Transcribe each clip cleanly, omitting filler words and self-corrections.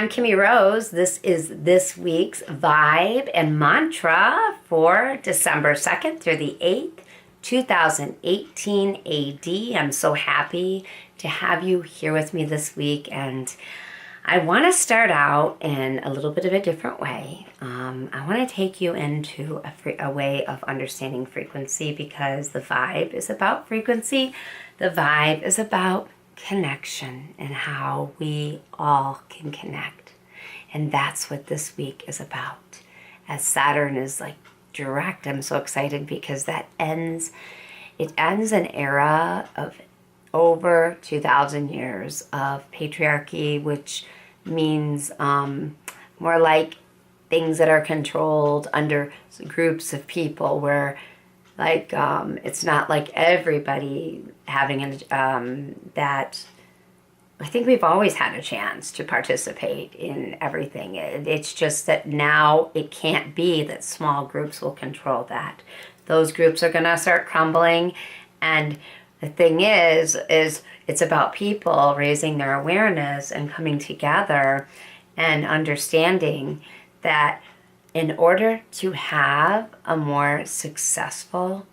I'm Kimmie Rose. This is this week's vibe and mantra for December 2nd through the 8th, 2018 AD. I'm so happy to have you here with me this week, and I want to start out in a little bit of a different way. I want to take you into a way of understanding frequency, because the vibe is about frequency. The vibe is about connection and how we all can connect. And that's what this week is about. As Saturn is like direct, I'm so excited because it ends an era of over 2,000 years of patriarchy, which means more like things that are controlled under groups of people, where like it's not like everybody having that. I think we've always had a chance to participate in everything. It's just that now it can't be that small groups will control that. Those groups are going to start crumbling, and the thing is it's about people raising their awareness and coming together and understanding that in order to have a more successful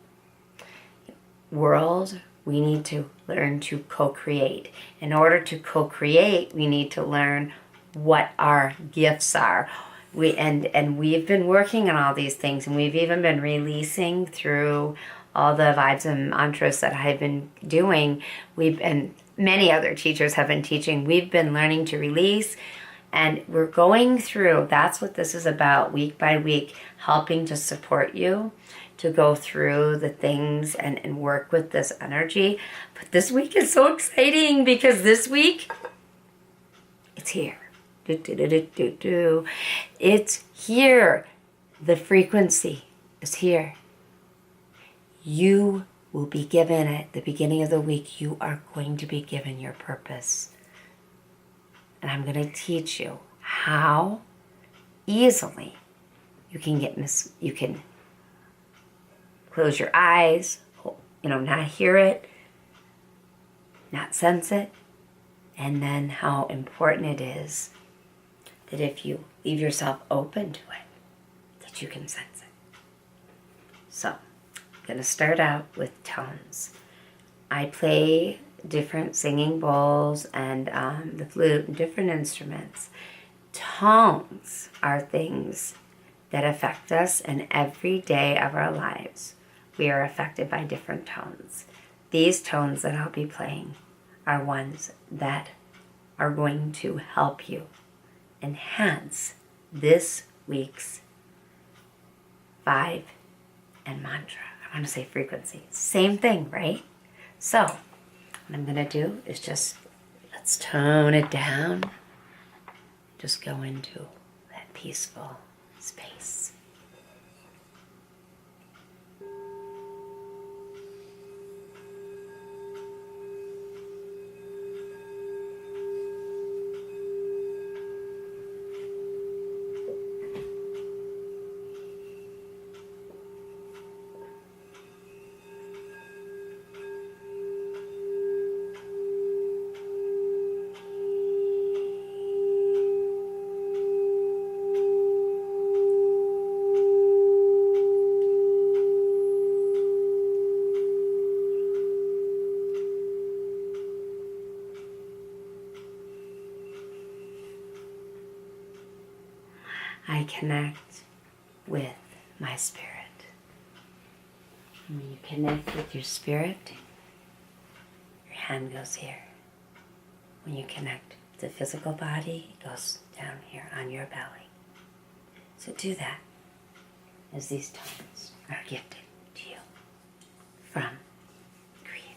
world, we need to learn to co-create. In order to co-create, we need to learn what our gifts are. We've been working on all these things, and we've even been releasing through all the vibes and mantras that I've been doing. And many other teachers have been teaching. We've been learning to release, and we're going through, that's what this is about, week by week, helping to support you to go through the things and work with this energy. But this week is so exciting because this week, it's here. It's here. The frequency is here. You will be given at the beginning of the week, you are going to be given your purpose. And I'm going to teach you how easily you can close your eyes, not hear it, not sense it, and then how important it is that if you leave yourself open to it, that you can sense it. So, I'm going to start out with tones. I play different singing bowls and the flute and different instruments. Tones are things that affect us in every day of our lives. We are affected by different tones. These tones that I'll be playing are ones that are going to help you enhance this week's vibe and mantra. I want to say frequency. Same thing, right? So, what I'm going to do is let's tone it down. Just go into that peaceful space. I connect with my spirit. When you connect with your spirit, your hand goes here. When you connect with the physical body, it goes down here on your belly. So do that, as these tones are gifted to you from the Creator.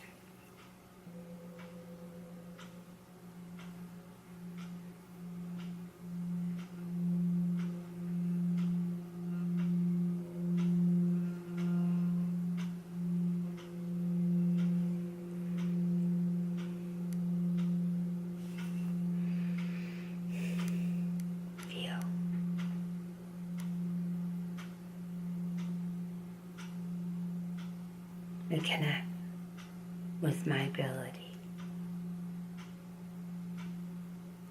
And connect with my ability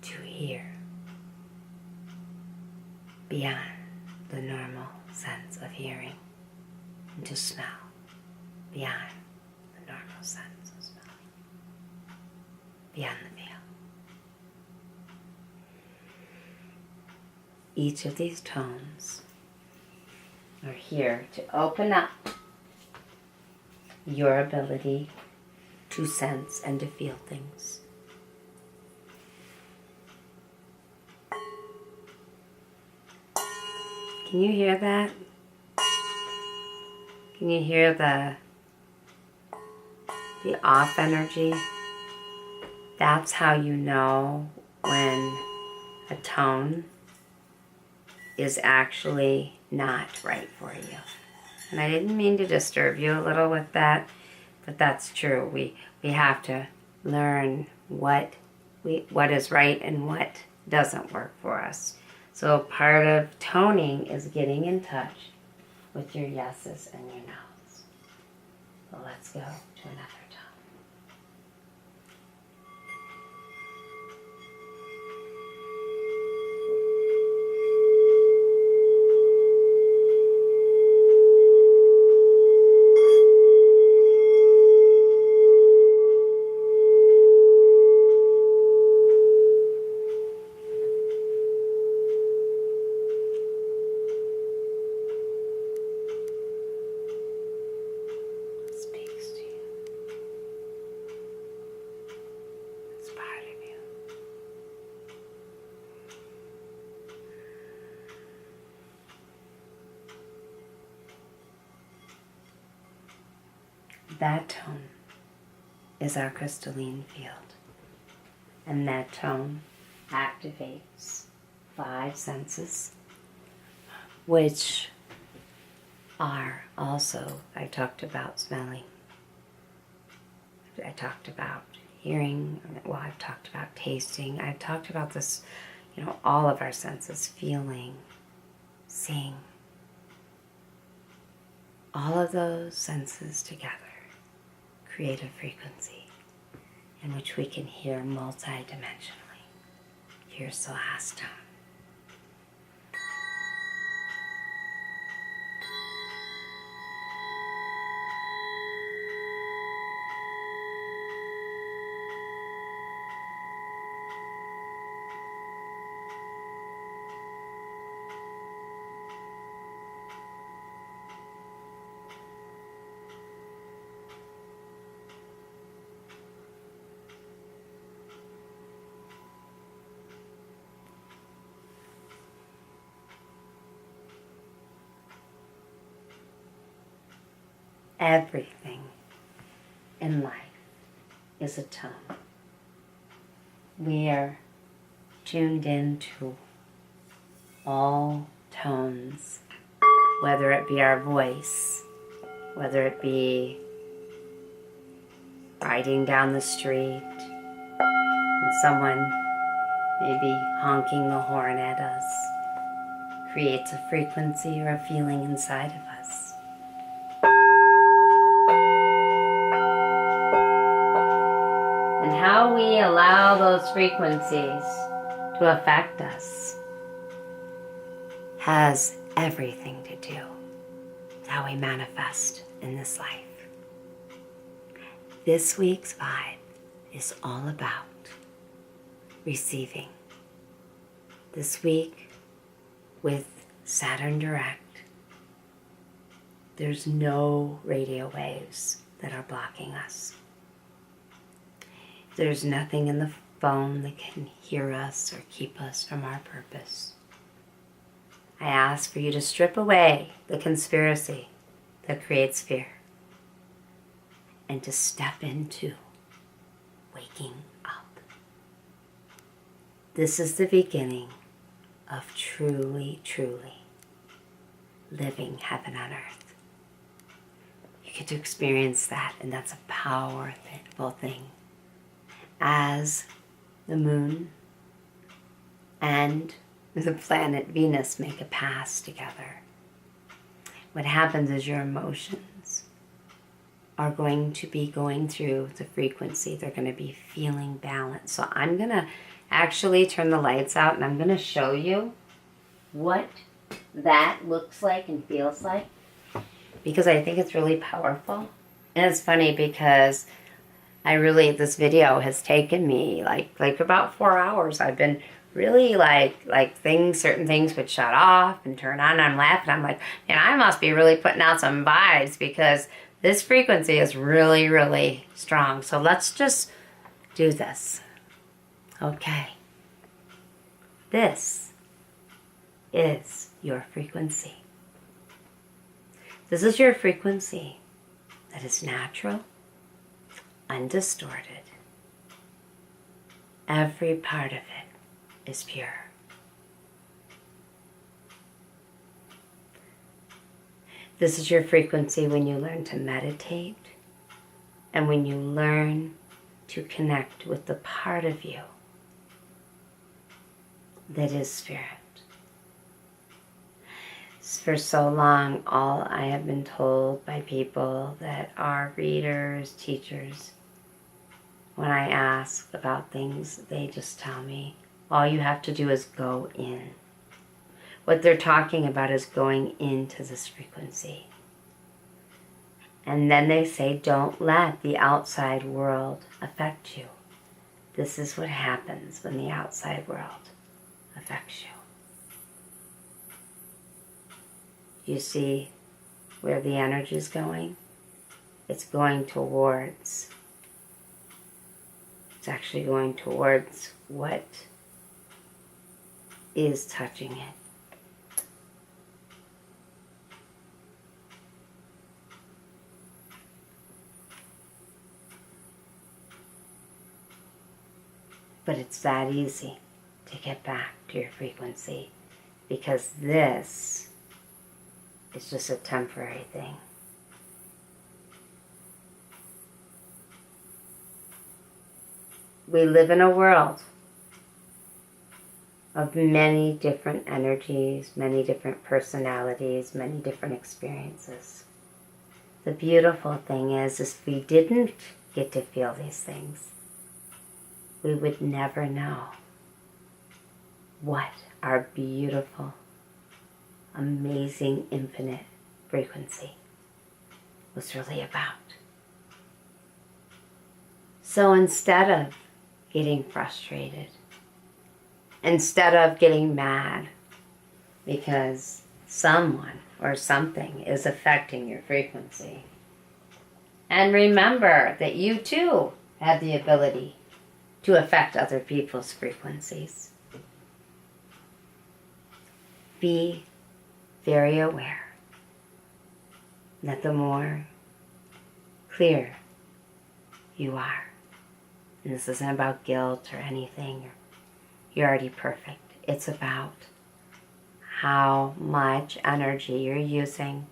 to hear beyond the normal sense of hearing, and to smell beyond the normal sense of smelling, beyond the feel. Each of these tones are here to open up your ability to sense and to feel things. Can you hear that? Can you hear the off energy? That's how you know when a tone is actually not right for you. And I didn't mean to disturb you a little with that, but that's true. We have to learn what is right and what doesn't work for us. So part of toning is getting in touch with your yeses and your nos. So let's go to another tone. That tone is our crystalline field, and that tone activates 5 senses, which are also, I talked about smelling, I talked about hearing, well, I've talked about tasting, I've talked about this, all of our senses, feeling, seeing. All of those senses together create a frequency in which we can hear multidimensionally. Here's the last tone. Everything in life is a tone. We are tuned into all tones, whether it be our voice, whether it be riding down the street and someone maybe honking the horn at us, creates a frequency or a feeling inside of us. And how we allow those frequencies to affect us has everything to do with how we manifest in this life. This week's vibe is all about receiving. This week, with Saturn Direct, there's no radio waves that are blocking us. There's nothing in the phone that can hear us or keep us from our purpose. I ask for you to strip away the conspiracy that creates fear and to step into waking up. This is the beginning of truly, truly living heaven on earth. You get to experience that, and that's a powerful thing. As the moon and the planet Venus make a pass together, what happens is your emotions are going to be going through the frequency. They're going to be feeling balanced. So I'm going to actually turn the lights out and I'm going to show you what that looks like and feels like, because I think it's really powerful. And it's funny because this video has taken me like about 4 hours. I've been really like certain things would shut off and turn on. I'm laughing. I'm like, man, I must be really putting out some vibes because this frequency is really, really strong. So let's just do this. Okay. This is your frequency. This is your frequency that is natural, undistorted. Every part of it is pure. This is your frequency when you learn to meditate and when you learn to connect with the part of you that is spirit. For so long, all I have been told by people that are readers, teachers, when I ask about things, they just tell me, all you have to do is go in. What they're talking about is going into this frequency. And then they say, don't let the outside world affect you. This is what happens when the outside world affects you. You see where the energy is going? It's going towards, it's actually going towards what is touching it. But it's that easy to get back to your frequency because this is just a temporary thing. We live in a world of many different energies, many different personalities, many different experiences. The beautiful thing is if we didn't get to feel these things, we would never know what our beautiful, amazing, infinite frequency was really about. So instead of getting frustrated, instead of getting mad because someone or something is affecting your frequency, and remember that you too have the ability to affect other people's frequencies. Be very aware that the more clear you are, and this isn't about guilt or anything, you're already perfect. It's about how much energy you're using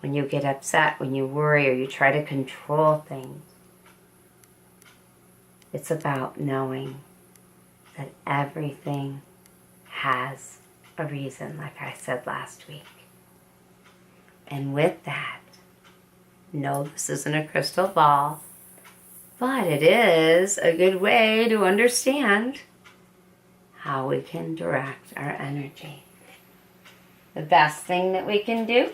when you get upset, when you worry, or you try to control things. It's about knowing that everything has a reason, like I said last week. And with that, no, this isn't a crystal ball, but it is a good way to understand how we can direct our energy. The best thing that we can do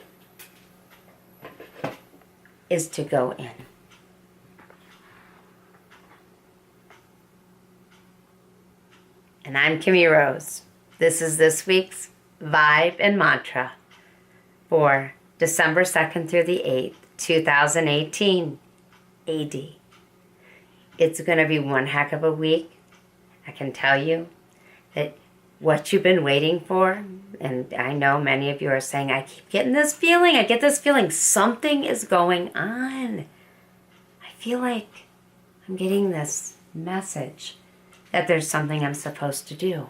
is to go in. And I'm Kimmie Rose. This is this week's Vibe and Mantra for December 2nd through the 8th, 2018 AD. It's going to be one heck of a week. I can tell you that what you've been waiting for, and I know many of you are saying, I keep getting this feeling, I get this feeling, something is going on. I feel like I'm getting this message that there's something I'm supposed to do.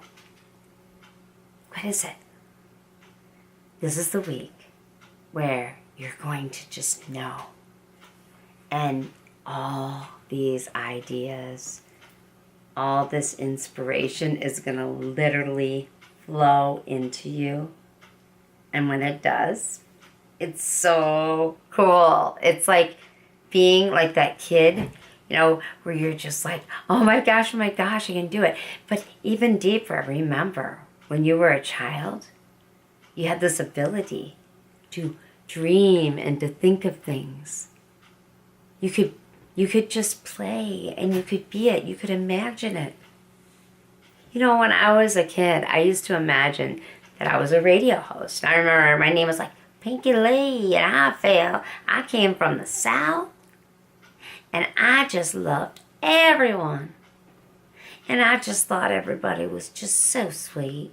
What is it? This is the week where you're going to just know. And all these ideas, all this inspiration is going to literally flow into you. And when it does, it's so cool. It's like being like that kid, you know, where you're just like, oh my gosh, I can do it. But even deeper, remember, when you were a child, You had this ability to dream and to think of things. You could just play and you could be it. You could imagine it. You know, when I was a kid, I used to imagine that I was a radio host. I remember my name was like Pinky Lee, and I came from the South, and I just loved everyone. And I just thought everybody was just so sweet.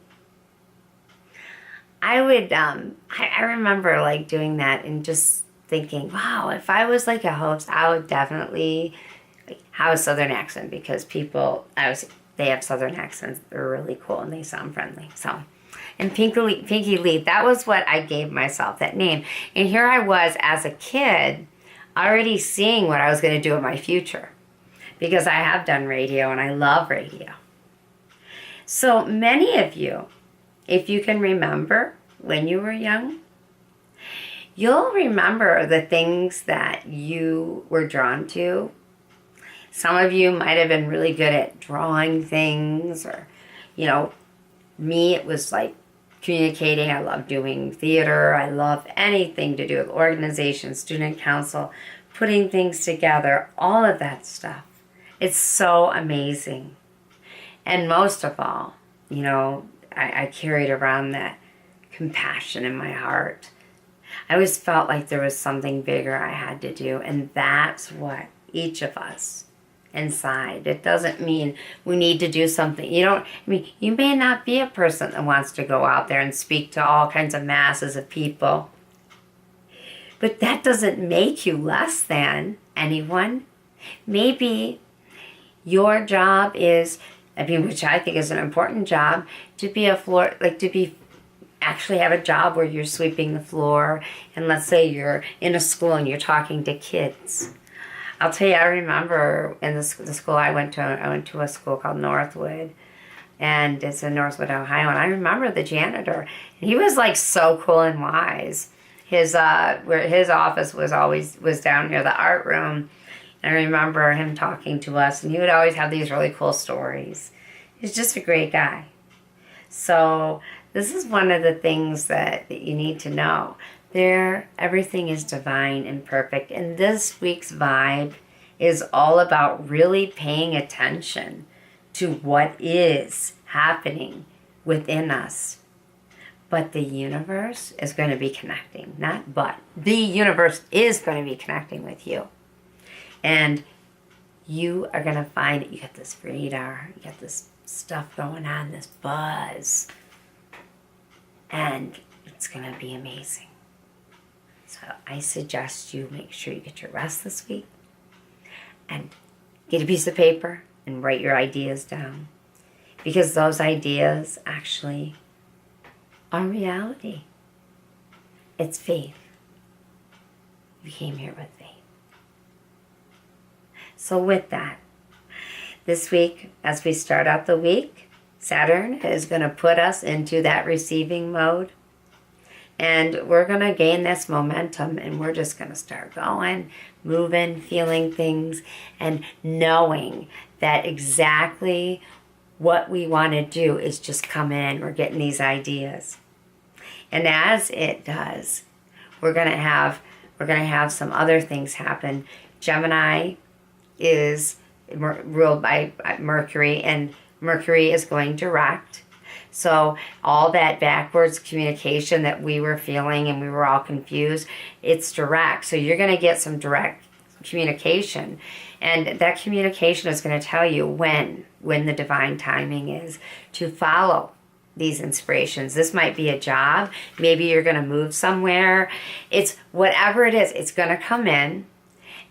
I remember like doing that and just thinking, wow, if I was like a host, I would definitely have a Southern accent, because they have Southern accents. They're really cool and they sound friendly. So, and Pinky Lee, that was what I gave myself, that name. And here I was as a kid, already seeing what I was going to do in my future, because I have done radio and I love radio. So many of you, if you can remember when you were young, you'll remember the things that you were drawn to. Some of you might have been really good at drawing things, or, you know, me, it was like communicating. I love doing theater. I love anything to do with organization, student council, putting things together, all of that stuff. It's so amazing. And most of all, you know, I carried around that compassion in my heart. I always felt like there was something bigger I had to do, and that's what each of us inside. It doesn't mean we need to do something. You may not be a person that wants to go out there and speak to all kinds of masses of people, but that doesn't make you less than anyone. Maybe your job is, which I think is an important job, to be actually have a job where you're sweeping the floor, and let's say you're in a school and you're talking to kids. I'll tell you, I remember in the school I went to a school called Northwood, and it's in Northwood, Ohio, and I remember the janitor, and he was like so cool and wise. Where his office was down near the art room, and I remember him talking to us, and he would always have these really cool stories. He's just a great guy. So this is one of the things that you need to know. Everything is divine and perfect. And this week's vibe is all about really paying attention to what is happening within us. But the universe is going to be connecting. The universe is going to be connecting with you. And you are going to find that you got this radar, you got this stuff going on, this buzz. And it's going to be amazing. So I suggest you make sure you get your rest this week, and get a piece of paper and write your ideas down, because those ideas actually are reality. It's faith. You came here with faith. So with that, this week, as we start out the week, Saturn is going to put us into that receiving mode. And we're going to gain this momentum, and we're just going to start going, moving, feeling things, and knowing that exactly what we want to do is just come in. We're getting these ideas. And as it does, we're going to have some other things happen. Gemini is ruled by Mercury, and Mercury is going direct. So all that backwards communication that we were feeling and we were all confused, it's direct. So you're going to get some direct communication. And that communication is going to tell you when the divine timing is to follow these inspirations. This might be a job. Maybe you're going to move somewhere. It's whatever it is, it's going to come in.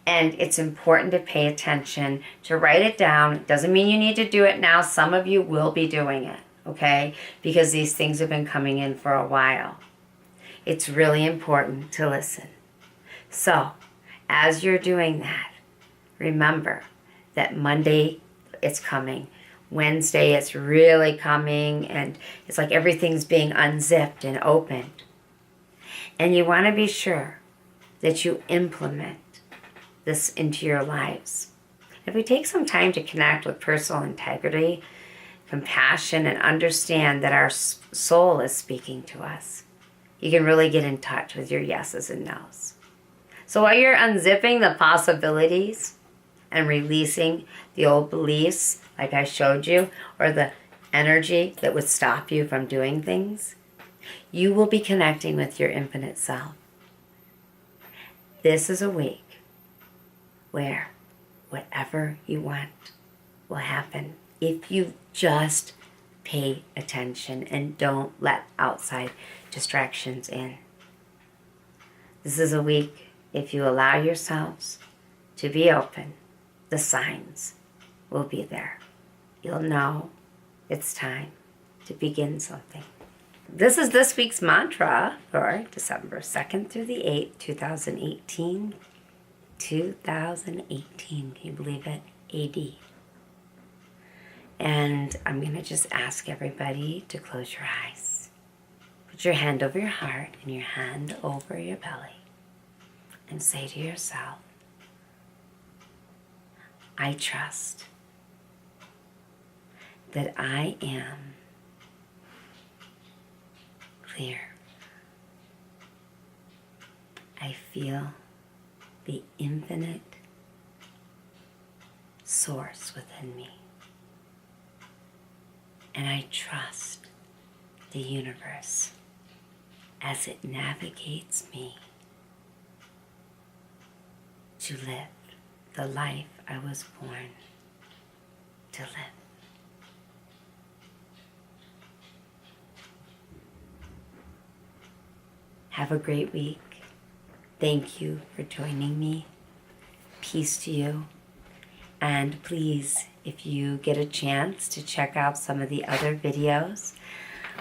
And it's important to pay attention, to write it down. It doesn't mean you need to do it now. Some of you will be doing it. Okay? Because these things have been coming in for a while. It's really important to listen. So, as you're doing that, remember that Monday, it's coming. Wednesday, it's really coming, and it's like everything's being unzipped and opened. And you want to be sure that you implement this into your lives. If we take some time to connect with personal integrity, compassion, and understand that our soul is speaking to us, you can really get in touch with your yeses and nos. So while you're unzipping the possibilities and releasing the old beliefs, like I showed you, or the energy that would stop you from doing things, you will be connecting with your infinite self. This is a week where whatever you want will happen if you just pay attention and don't let outside distractions in. This is a week, if you allow yourselves to be open, the signs will be there. You'll know it's time to begin something. This is this week's mantra for December 2nd through the 8th, 2018. 2018, can you believe it? AD. And I'm going to just ask everybody to close your eyes. Put your hand over your heart and your hand over your belly. And say to yourself, I trust that I am clear. I feel the infinite source within me. And I trust the universe as it navigates me to live the life I was born to live. Have a great week. Thank you for joining me. Peace to you. And please, if you get a chance to check out some of the other videos,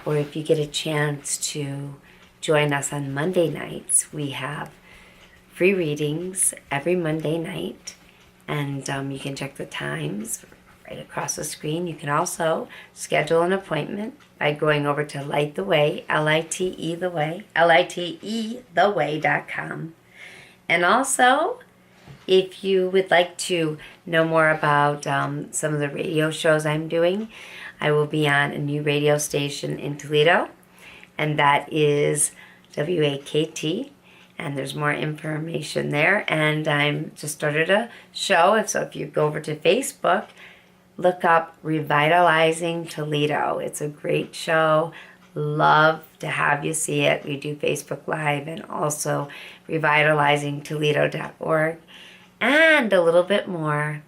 or if you get a chance to join us on Monday nights, we have free readings every Monday night, and you can check the times right across the screen. You can also schedule an appointment by going over to Lite the Way, L-I-T-E the Way, L-I-T-E theway.com. And also, if you would like to know more about some of the radio shows I'm doing, I will be on a new radio station in Toledo, and that is WAKT. And there's more information there. And I'm just started a show. So if you go over to Facebook, look up Revitalizing Toledo. It's a great show. Love to have you see it. We do Facebook Live and also revitalizingtoledo.org. And a little bit more,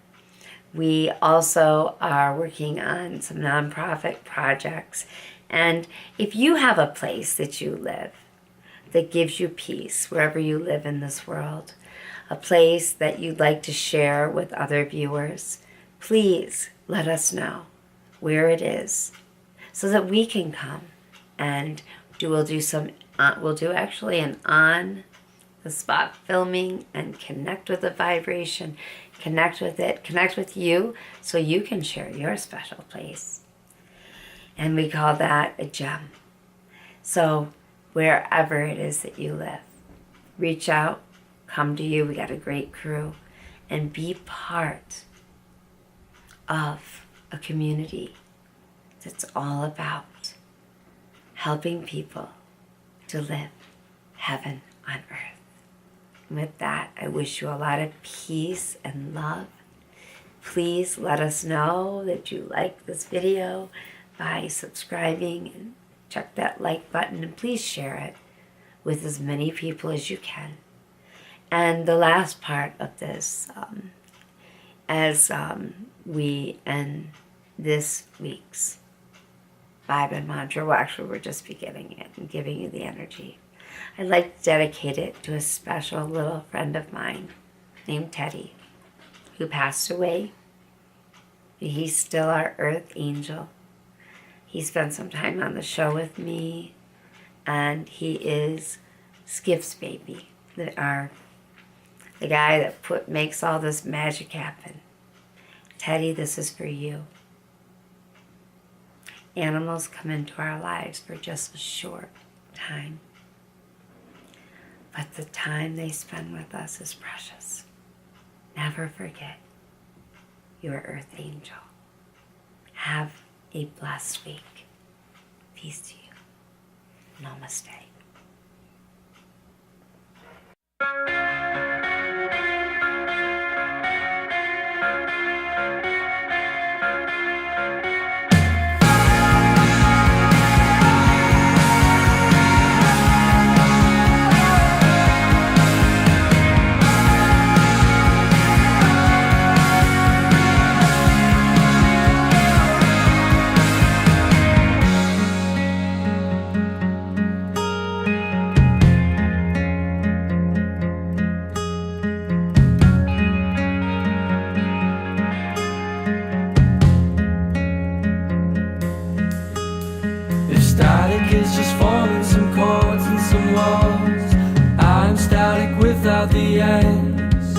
we also are working on some nonprofit projects. And if you have a place that you live that gives you peace wherever you live in this world, a place that you'd like to share with other viewers, please let us know where it is so that we can come and we'll do actually an on the spot filming and connect with the vibration, connect with it, connect with you so you can share your special place. And we call that a gem. So wherever it is that you live, reach out, come to you. We got a great crew, and be part of a community that's all about helping people to live heaven on earth. And with that, I wish you a lot of peace and love. Please let us know that you like this video by subscribing, and check that like button, and please share it with as many people as you can. And the last part of this, as we end this week's vibe and mantra, well, actually we're just beginning it and giving you the energy. I'd like to dedicate it to a special little friend of mine named Teddy, who passed away. He's still our earth angel. He spent some time on the show with me, and he is Skip's baby, the guy that makes all this magic happen. Teddy, this is for you. Animals come into our lives for just a short time, but the time they spend with us is precious. Never forget your earth angel. Have a blessed week. Peace to you. Namaste. is just forming some chords and some walls. I'm static without the ends,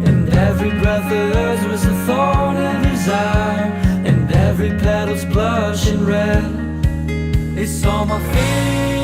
and every breath of hers was a thorn in his eye, and every petal's blushing red. It's on my fingers,